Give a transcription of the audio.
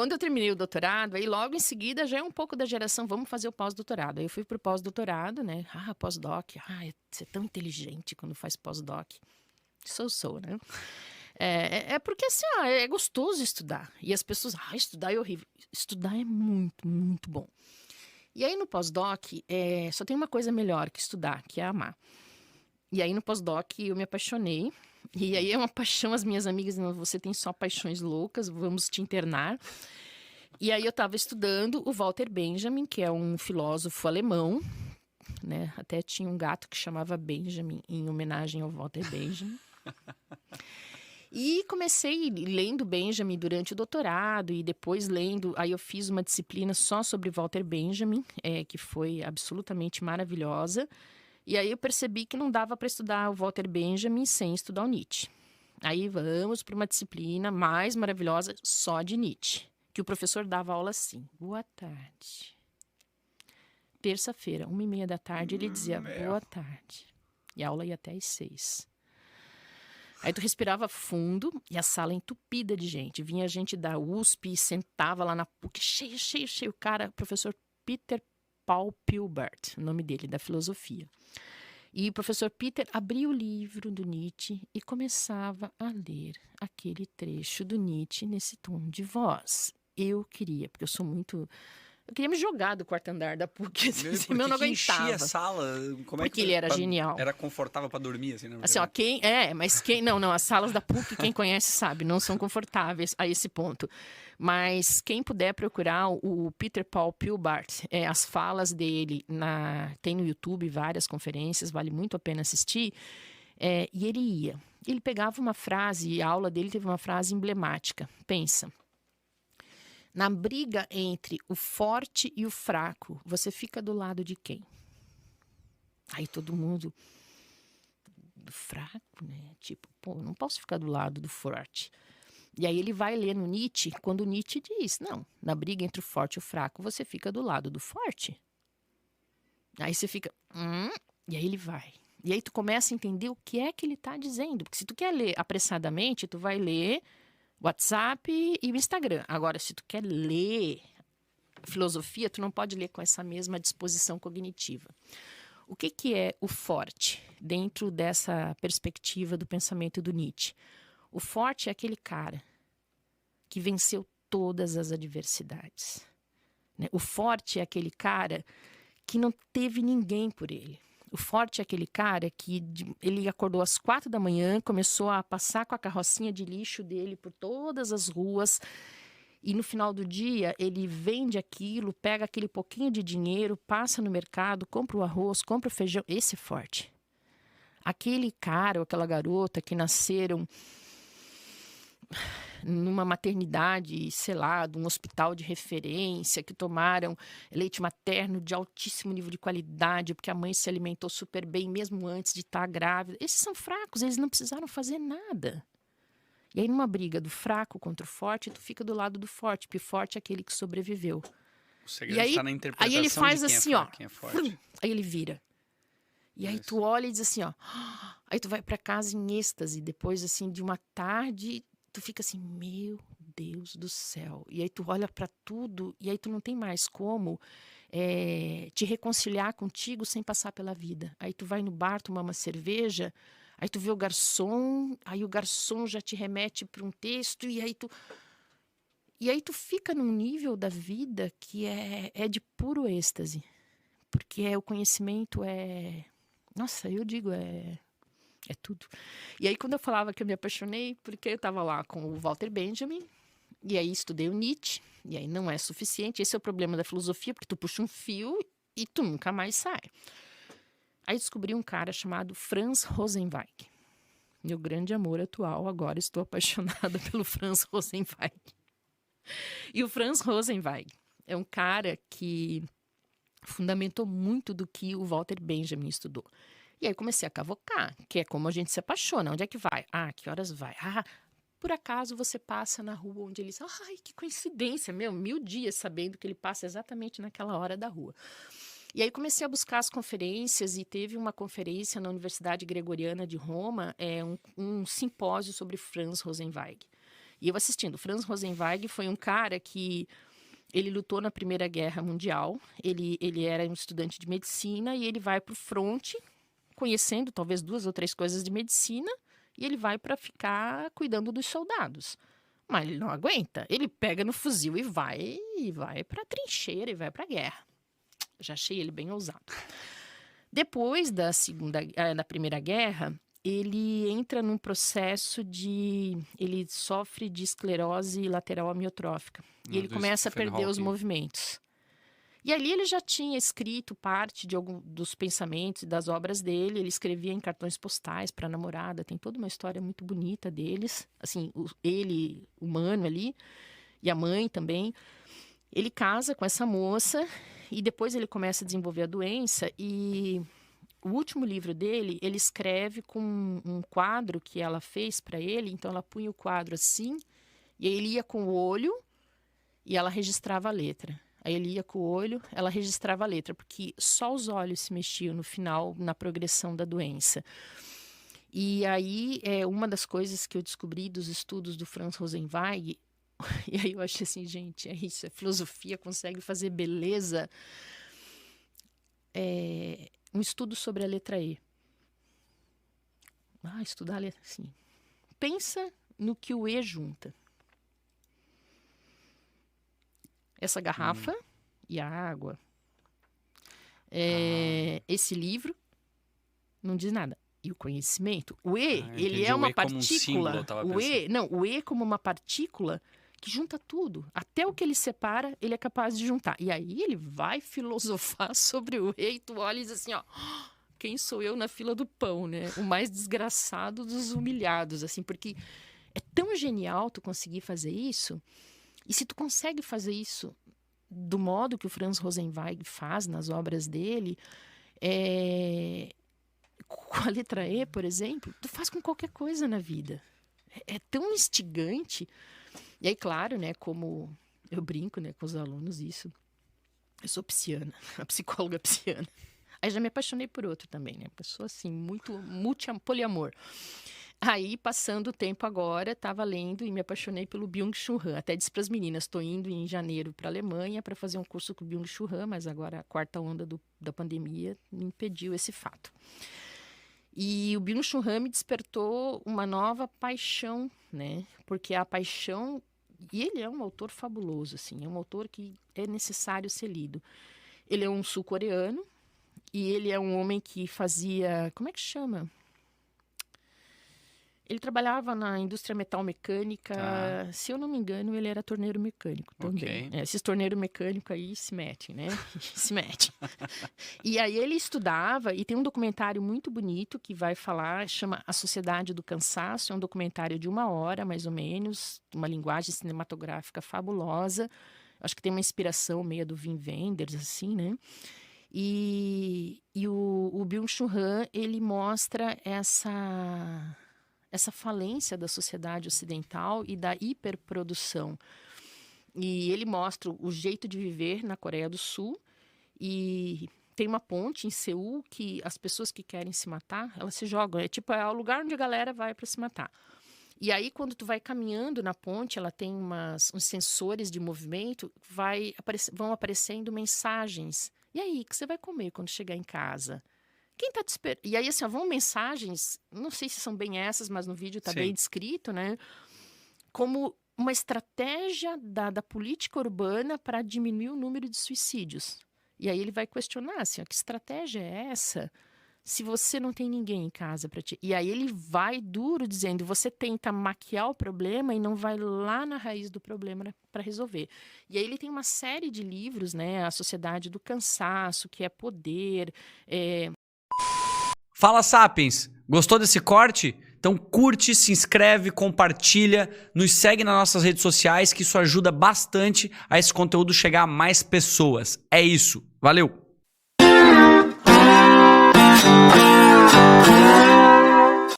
Quando eu terminei o doutorado, aí logo em seguida já é um pouco da geração, vamos fazer o pós-doutorado. Aí eu fui pro pós-doutorado, né? Pós-doc. Você é tão inteligente quando faz pós-doc. Sou, né? É porque, assim, é gostoso estudar. E as pessoas, estudar é horrível. Estudar é muito, muito bom. E aí no pós-doc, só tem uma coisa melhor que estudar, que é amar. E aí no pós-doc eu me apaixonei. E aí é uma paixão, as minhas amigas, não, você tem só paixões loucas, vamos te internar. E aí eu estava estudando o Walter Benjamin, que é um filósofo alemão, né? Até tinha um gato que chamava Benjamin, em homenagem ao Walter Benjamin. E comecei lendo Benjamin durante o doutorado e depois lendo... Aí eu fiz uma disciplina só sobre Walter Benjamin, que foi absolutamente maravilhosa. E aí eu percebi que não dava para estudar o Walter Benjamin sem estudar o Nietzsche. Aí vamos para uma disciplina mais maravilhosa só de Nietzsche. Que o professor dava aula assim: boa tarde. Terça-feira, 1h30 da tarde, ele dizia boa tarde. E a aula ia até às 6. Aí tu respirava fundo e a sala entupida de gente. Vinha gente da USP, sentava lá na PUC, cheio. O cara, professor Peter Paul Pilbert, o nome dele, da filosofia. E o professor Peter abria o livro do Nietzsche e começava a ler aquele trecho do Nietzsche nesse tom de voz. Eu queria, porque eu sou muito... Eu queria me jogar do quarto andar da PUC, assim, eu não aguentava. Enchia a sala? Porque ele era genial. Era confortável para dormir, assim, né? Assim, mas quem... Não, as salas da PUC, quem conhece sabe, não são confortáveis a esse ponto. Mas quem puder procurar o Peter Paul Pilbart, as falas dele, tem no YouTube várias conferências, vale muito a pena assistir. E ele pegava uma frase, e a aula dele teve uma frase emblemática. Pensa, na briga entre o forte e o fraco, você fica do lado de quem? Aí todo mundo... do fraco, né? Tipo, não posso ficar do lado do forte. E aí ele vai ler no Nietzsche, quando Nietzsche diz, não, na briga entre o forte e o fraco, você fica do lado do forte. Aí você fica, e aí ele vai. E aí tu começa a entender o que é que ele está dizendo. Porque se tu quer ler apressadamente, tu vai ler WhatsApp e o Instagram. Agora, se tu quer ler filosofia, tu não pode ler com essa mesma disposição cognitiva. O que é o forte dentro dessa perspectiva do pensamento do Nietzsche? O forte é aquele cara que venceu todas as adversidades, né? O forte é aquele cara que não teve ninguém por ele. O forte é aquele cara que ele acordou às 4 da manhã, começou a passar com a carrocinha de lixo dele por todas as ruas e no final do dia ele vende aquilo, pega aquele pouquinho de dinheiro, passa no mercado, compra o arroz, compra o feijão. Esse é forte. Aquele cara ou aquela garota que nasceram numa maternidade, sei lá, de um hospital de referência, que tomaram leite materno de altíssimo nível de qualidade, porque a mãe se alimentou super bem mesmo antes de estar grávida. Esses são fracos, eles não precisaram fazer nada. E aí numa briga do fraco contra o forte, tu fica do lado do forte, porque o forte é aquele que sobreviveu. O segredo está na interpretação aí ele faz de quem assim, quem é forte. Aí ele vira. E aí tu olha e diz assim, aí tu vai para casa em êxtase, depois assim de uma tarde, tu fica assim, meu Deus do céu. E aí tu olha para tudo e aí tu não tem mais como te reconciliar contigo sem passar pela vida. Aí tu vai no bar tomar uma cerveja, aí tu vê o garçom, aí o garçom já te remete para um texto e aí tu fica num nível da vida que é de puro êxtase. Porque o conhecimento nossa, eu digo, é tudo. E aí, quando eu falava que eu me apaixonei, porque eu estava lá com o Walter Benjamin, e aí estudei o Nietzsche, e aí não é suficiente. Esse é o problema da filosofia, porque tu puxa um fio e tu nunca mais sai. Aí descobri um cara chamado Franz Rosenzweig. Meu grande amor atual, agora estou apaixonada pelo Franz Rosenzweig. E o Franz Rosenzweig é um cara que fundamentou muito do que o Walter Benjamin estudou. E aí comecei a cavocar, que é como a gente se apaixona. Onde é que vai? Que horas vai? Por acaso você passa na rua onde ele diz, que coincidência, 1000 dias sabendo que ele passa exatamente naquela hora da rua. E aí comecei a buscar as conferências e teve uma conferência na Universidade Gregoriana de Roma, um simpósio sobre Franz Rosenzweig. E eu assistindo. Franz Rosenzweig foi um cara que ele lutou na Primeira Guerra Mundial. Ele era um estudante de medicina e ele vai para o fronte, conhecendo talvez 2 ou 3 coisas de medicina, e ele vai para ficar cuidando dos soldados. Mas ele não aguenta. Ele pega no fuzil e vai para a trincheira e vai para a guerra. Já achei ele bem ousado. Depois da Primeira Guerra, ele entra num processo ele sofre de esclerose lateral amiotrófica. E ele começa a perder os movimentos. E ali ele já tinha escrito parte dos pensamentos e das obras dele. Ele escrevia em cartões postais para a namorada. Tem toda uma história muito bonita deles. Assim, ele, humano ali, e a mãe também. Ele casa com essa moça e depois ele começa a desenvolver a doença. E o último livro dele, ele escreve com um quadro que ela fez para ele. Então ela punha o quadro assim, e aí ele ia com o olho e ela registrava a letra. Aí ele ia com o olho, ela registrava a letra, porque só os olhos se mexiam no final, na progressão da doença. E aí, uma das coisas que eu descobri dos estudos do Franz Rosenzweig, e aí eu achei assim, gente, é isso, a filosofia consegue fazer beleza. Um estudo sobre a letra E. Estudar a letra, sim. Pensa no que o E junta. Essa garrafa e a água. Esse livro não diz nada. E o conhecimento. O E, ele é uma partícula. O E como uma partícula que junta tudo. Até o que ele separa, ele é capaz de juntar. E aí ele vai filosofar sobre o E e tu olha e diz assim, ó, quem sou eu na fila do pão, né? O mais desgraçado dos humilhados, assim, porque é tão genial tu conseguir fazer isso. E se tu consegue fazer isso do modo que o Franz Rosenzweig faz nas obras dele, com a letra E, por exemplo, tu faz com qualquer coisa na vida. É tão instigante. E aí, claro, né, como eu brinco, né, com os alunos isso, eu sou pisciana, a psicóloga pisciana. Aí já me apaixonei por outro também, né, pessoa assim, muito poliamor. Aí, passando o tempo agora, estava lendo e me apaixonei pelo Byung-Chul Han. Até disse para as meninas, estou indo em janeiro para a Alemanha para fazer um curso com o Byung-Chul Han, mas agora a 4ª onda da pandemia me impediu esse fato. E o Byung-Chul Han me despertou uma nova paixão, né? Porque a paixão... E ele é um autor fabuloso, assim. É um autor que é necessário ser lido. Ele é um sul-coreano e ele é um homem que fazia... Como é que chama? Ele trabalhava na indústria metal-mecânica. Se eu não me engano, ele era torneiro mecânico também. Okay. Esses torneiros mecânicos aí se metem, né? Se metem. E aí ele estudava, e tem um documentário muito bonito que vai falar, chama A Sociedade do Cansaço. É um documentário de 1 hora, mais ou menos, uma linguagem cinematográfica fabulosa. Acho que tem uma inspiração meio do Wim Wenders, assim, né? E o Byung-Chul Han, ele mostra essa falência da sociedade ocidental e da hiperprodução. E ele mostra o jeito de viver na Coreia do Sul. E tem uma ponte em Seul que as pessoas que querem se matar, elas se jogam. É o lugar onde a galera vai para se matar. E aí, quando tu vai caminhando na ponte, ela tem uns sensores de movimento, vão aparecendo mensagens. E aí, o que você vai comer quando chegar em casa? Quem tá te esperando? E aí, assim, vão mensagens, não sei se são bem essas, mas no vídeo tá bem descrito, né? Como uma estratégia da política urbana para diminuir o número de suicídios. E aí ele vai questionar, assim, que estratégia é essa? Se você não tem ninguém em casa para ti. E aí ele vai duro dizendo, você tenta maquiar o problema e não vai lá na raiz do problema para resolver. E aí ele tem uma série de livros, né? A Sociedade do Cansaço, que é poder, Fala, Sapiens! Gostou desse corte? Então curte, se inscreve, compartilha, nos segue nas nossas redes sociais, que isso ajuda bastante a esse conteúdo chegar a mais pessoas. É isso. Valeu!